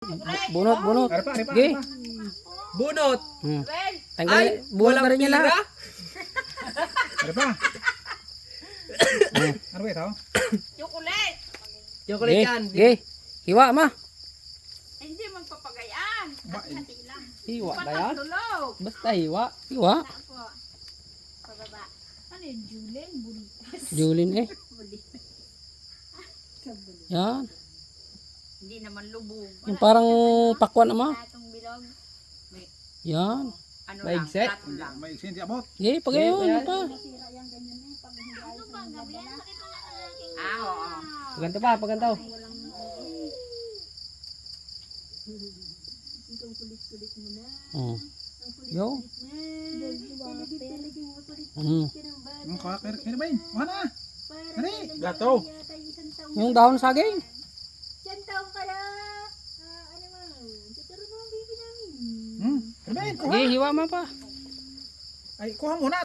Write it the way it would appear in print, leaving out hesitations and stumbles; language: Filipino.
Bunot, bunot. Arpa. Sige. Bunot. Tanggal, bunot na rin yan lahat. Arpa. Arpa ito. Chocolate. Chocolate Sige, yan. sige. Hiwa, ma. Hindi magpapagayaan. Ba, Hati lang. Hiwa ba yan? Patulog. Basta hiwa. Hiwa. Ako. Pababa. Ano yun? Julen? Bulitas. Julin eh. Bulitas. Yan. Hindi naman lubog. Yung parang pakwan ama. Atong bilog. Yan. Ano Maigset? lang? Plato lang. may iksin di abot. Sige, pagayon. Ano pa? Ano ba? Gabi yan? Sakit na lang ang aking... oo. Paganto pa, paganto. Oh. Yo. Ang kaya ba yun? Wala na. Kani. Gato. Yung dahon saging. Diyan taong ka na. Ano mo? Tuturo mo ang baby namin. Kani ba yun? Kuha. Sige, hiwa ma pa. Ay, kuha muna.